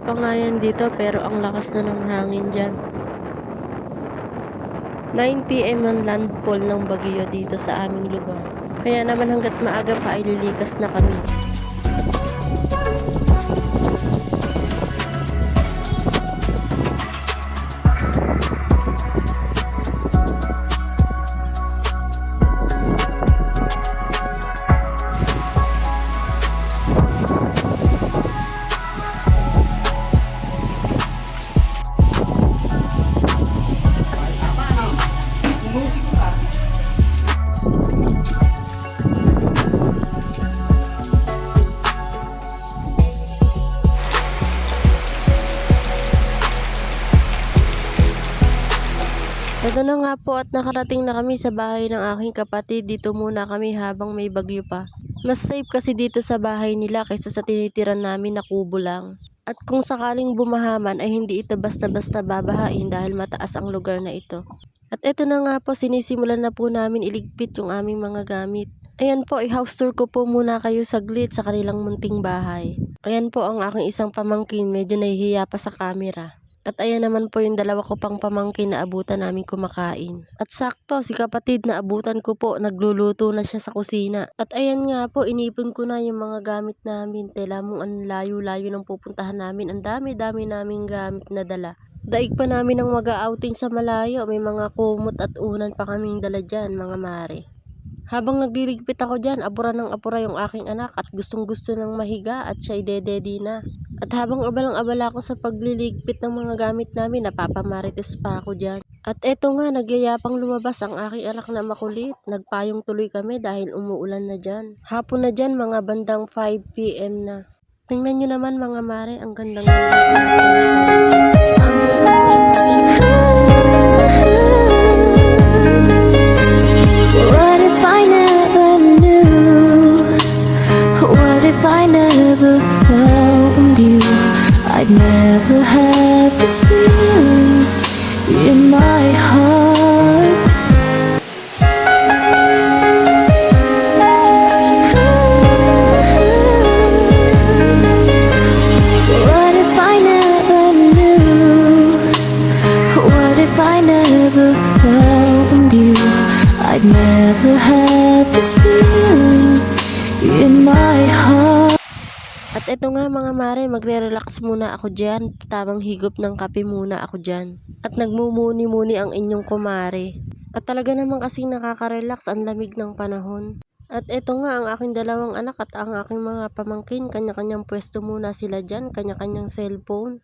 pa nga yan dito pero ang lakas na ng hangin dyan. 9 PM ang landfall ng bagyo dito sa aming lugar. Kaya naman hanggat maaga pa ay lilikas na kami. Ito na nga po at nakarating na kami sa bahay ng aking kapatid. Dito muna kami habang may bagyo pa. Mas safe kasi dito sa bahay nila kaysa sa tinitiran namin na kubo lang. At kung sakaling bumahaman ay hindi ito basta-basta babahain dahil mataas ang lugar na ito. At ito na nga po, sinisimulan na po namin iligpit yung aming mga gamit. Ayan po, i-house tour ko po muna kayo saglit sa kanilang munting bahay. Ayan po ang aking isang pamangkin, medyo nahihiya pa sa camera. At ayan naman po yung dalawa ko pang pamangkin na abutan namin kumakain. At sakto, si kapatid na abutan ko po, nagluluto na siya sa kusina. At ayan nga po, inipon ko na yung mga gamit namin. Tela mong ang layo-layo ng pupuntahan namin. Ang dami-dami naming gamit na dala. Daig pa namin ang mag-outing sa malayo. May mga kumot at unan pa kaming dala dyan, mga mare. Habang nagliligpit ako dyan, apura ng apura yung aking anak at gustong gusto ng mahiga at siya'y dededi na. At habang abalang-abala ako sa pagliligpit ng mga gamit namin, napapamarites pa ako dyan. At eto nga, nagyayapang lumabas ang aking anak na makulit. Nagpayong tuloy kami dahil umuulan na dyan. Hapon na dyan, mga bandang 5 PM na. Tingnan nyo naman mga mare, ang gandang What if I never knew? What if I never found you? I'd never have this feeling in my heart. What if I never knew? What if I never found you? I'd never have this feeling in my heart. At eto nga mga mare, magre-relax muna ako dyan. Tamang higop ng kape muna ako dyan. At nagmumuni-muni ang inyong kumare. At talaga naman kasing nakaka-relax, ang lamig ng panahon. At eto nga ang aking dalawang anak at ang aking mga pamangkin. Kanya-kanyang pwesto muna sila dyan, kanya-kanyang cellphone.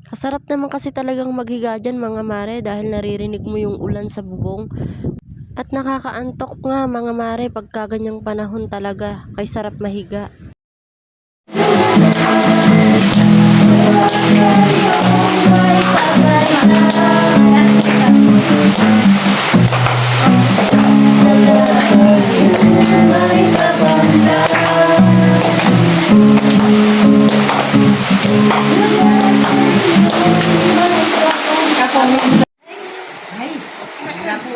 Kasarap naman kasi talagang maghiga dyan mga mare dahil naririnig mo yung ulan sa bubong. At nakakaantok nga mga mare pagka ganyang panahon talaga, kay sarap mahiga. Ay,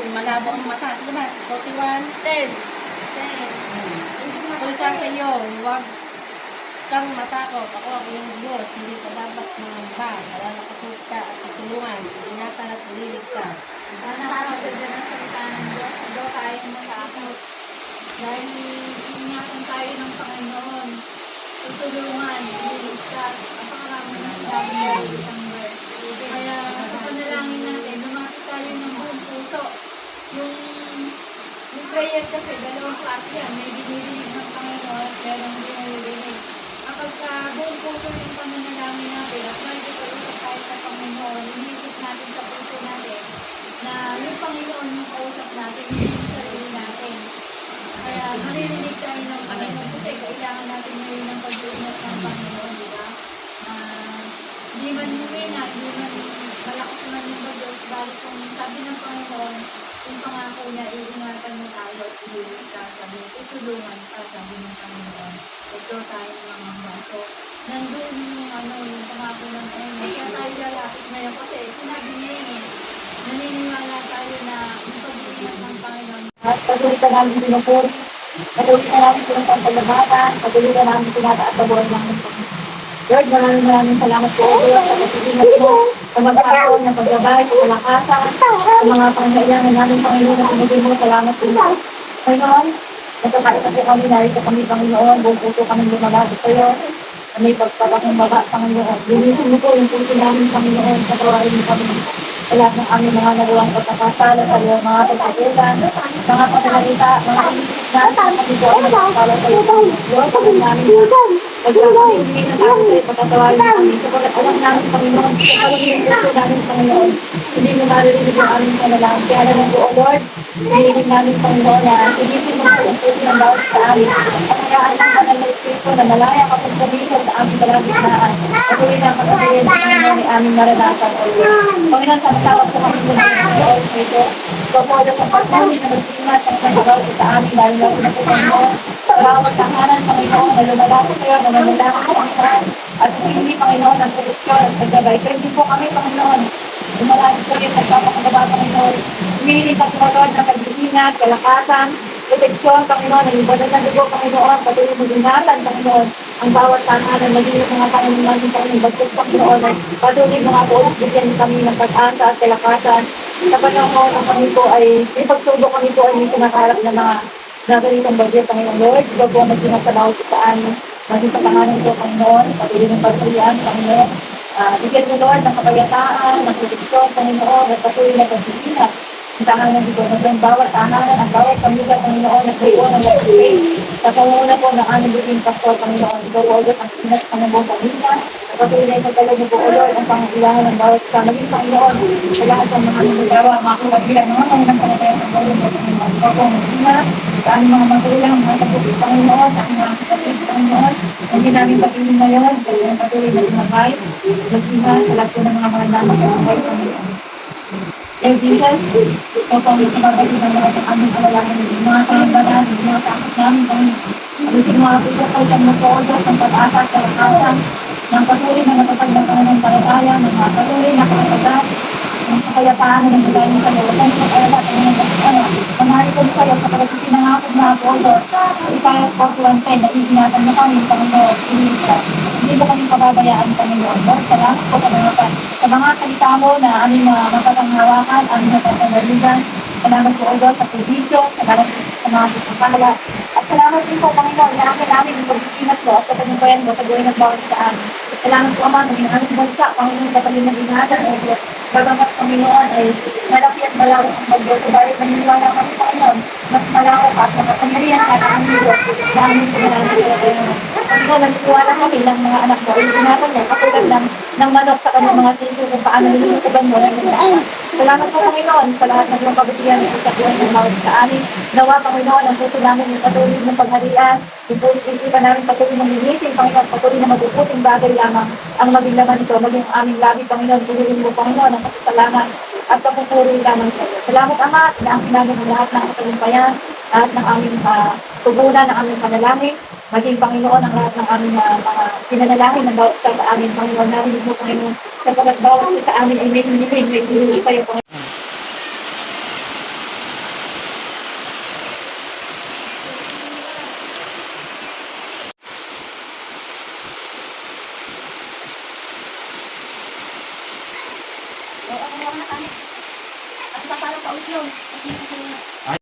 malabo ang mata. Sige na, 41, 10. 10. Kung isa sa iyo, huwag kang matakot. Ako ang iyong Diyos. Hindi ka dapat mangamba. Malalakasot ka at tutulungan. Ingatan at liligtas. Sana makaganda ng salita ng Diyos. Daw tayo matakot. Dahil ingatan tayo ng Panginoon. Tutulungan, ililigtas. Napakarami na sinabi sa isang verse. Kaya sa panalangin natin, lumapit tayo ng buong puso. Yung prayer kasi, dalawang klase yan. May dinirinig ng Panginoon at merong dinirinig. Kapag buong puso yung pananalangin natin at may ipag-usap tayo sa Panginoon, inisip natin sa puso natin na yung Panginoon yung kausap natin, hindi yung sarili natin. Kaya maririnig tayo ng Panginoon kasi kailangan natin ngayon ng pag-iingat ng Panginoon, di ba? Hindi man humina, hindi man malakas man yung bagay, balik kung sabi ng Panginoon, yung pangako niya, iingatan mo tayo at ililigtas, sabi, tutulungan ka, sabi ng Panginoon. Ito tayo ng mga baso. Nandun yung pangako ng Panginoon. Kaya tayo lalapit ngayon kasi sinabi niya yun eh, naniniwala tayo na yung pag-iingat ng Panginoon. At patuloy ka namin pinupuri, patuloy ka namin pinupang paglabatan, patuloy ka namin tinataas sa buhay namin. Lord, maraming salamat po, Lord, sa pagsisingat mo, sa mag-aakon, ng paggabay, sa kalakasan, sa mga pangailangan namin, Panginoon, na pinigay mo. Salamat po, Lord. Panginoon, nagkakaisa po kami, narito kami, Panginoon, buong puso kami lumalapit sa iyo. May pagpapakumbaba, Panginoon. Linisin mo po yung puso namin, Panginoon, sa kawain mo kami. Sa lahat ng aming mga nagawang pagkakasala, sa iyong mga pagkakulan, mga pagkakalita, mga inisip namin, kami po ang nagkakala sa iyo. Lord, pagkakalita namin, pagkakalita ng amin sa iyo, pagkatawarin namin. Sapagat alam namin, Panginoon, sa kalaging puso namin, Panginoon, hindi mo maririnig ang aming panalangin. Kaya alam mo, O Lord, hinihiling namin, Panginoon, na hinihiling mo po yung puso ng bawat sa amin. At hayaan ng Banal na Espiritu na malaya kapag pumilot sa aming kalagitnaan. Patuloy na kapatuloy sa Panginoon ay aming maranasan, O Lord. Panginoon, sama-sama po kami mula ng Lord Espiritu. Pagpapalala sa patuloy na mag-ingat sa pagkagawa sa amin, dahil na po, Panginoon, sa bawat tahanan, Panginoon, na lumalapit kayo, na nanalangin po ang Panginoon, at hindi, Panginoon, ang proteksyon at paggabay. Pero hindi po kami, Panginoon, lumalapit kayo sa pagpapakagaba, Panginoon. Humihiling ka po, Lord, ng pag-iingat, kalakasan, proteksyon, Panginoon, ang ibadat ng dugo, Panginoon, patuloy mo ingatan, Panginoon, ang bawat tahanan, maging yung mga Panginoon natin, Panginoon, bagkus, Panginoon, ay patuloy mga po, bigyan kami ng pag-asa at kalakasan. Sa panahon ang kami po ay, may pagsubok kami po ay may kinakaharap na mga naganitong bagyo, Panginoon Lord. Ikaw po ang maging sa bawat saan, maging sa pangalan ko, Panginoon, patuloy ng pagtulian, Panginoon. Bigyan mo, Lord, ng kapayapaan, ng proteksyon, Panginoon, at patuloy na pagsisinat. Ang tahanan dito, ng bawat tahanan, ang bawat pamilya, Panginoon, at buo ng pagsisinat. Sa pangunguna po ng aming buting pastor, Panginoon, ikaw, Lord, ang sinat ng buong pamilya. Patuloy na ipagkalog mo po, Lord, ang pangailangan ng bawat sa maging Panginoon. Sa lahat ng mga nagagawa, mga kawagilan, mga pangilang panataya ng bawat ng Panginoon. Ikaw po ang mag-ingat sa aming mga magulang, mga kapatid, Panginoon, sa aming mga kapatid, Panginoon. Hindi namin pag-ibig ngayon, kaya patuloy na lumabay, mag-ingat sa lahat po ng mga naman ng buhay, Panginoon. Lord Jesus, ikaw po ang itinabalik ng lahat ng aming kalalaman, yung mga kalambanan, yung mga takot namin, Panginoon. Alisin mo ang puso ko, isang mo po, Diyos, ng pag-asa at kalakasan, ng patuloy na napapaglataan ng palataya, ng mga patuloy na kapatagat, ng kapayapaan ng bigay mo sa iyo. Thank you, Ella, at ng mga pamahali ko sa iyo sa pagkakiti ng ako na ako, Lord. Isaiah 41:10, na iingatan mo kami, Panginoon, iniligtas. Hindi mo kami pababayaan, Panginoon. Lord, salamat po sa mga salita mo na aming mapapanghawakan, aming mapapangaligan. Salamat po, Lord, sa provision, salamat po sa mga pagpapala. At salamat din po, Panginoon, na akin namin yung pagkikinat mo at katagumpayan mo sa buhay ng bawat sa amin. Salamat po, Ama, ng aming bansa, Panginoon, patuloy na ingatan, O Diyos. Bagamat, Panginoon, ay malaki at malawak ang bagyo. Subalit naniniwala kami, Panginoon, mas malawak at makapangyarihan at ang Diyos na aming pinananampalataya. Panginoon, naniniwala kami ng mga anak mo, ingatan mo, katulad ng manok sa kanyang mga sisi kung paano nilulutugan mo ng mga. Salamat po, Panginoon, sa lahat ng iyong kabutihan at sa buhay ng bawat sa amin. Nawa, Panginoon, ang puso namin yung patuloy ng pagharian, yung puso isipan namin patuloy ng linisin, Panginoon, patuloy na mabubuting bagay lamang ang maging laman ito, maging aming labi, Panginoon, puluhin mo, Panginoon, ang kasalanan at pagpupuri lamang sa iyo. Salamat, Ama, na ang namin ang lahat ng katagumpayan, lahat ng aming tugunan, ng aming panalangin, maging Panginoon ang lahat ng aming mga pinanalangin ng bawat isa sa amin, Panginoon, narinig mo, Panginoon, sapagkat bawat isa sa amin ay may hiniling, may hiniling kayo, Panginoon. Ang sasalang paulit yun.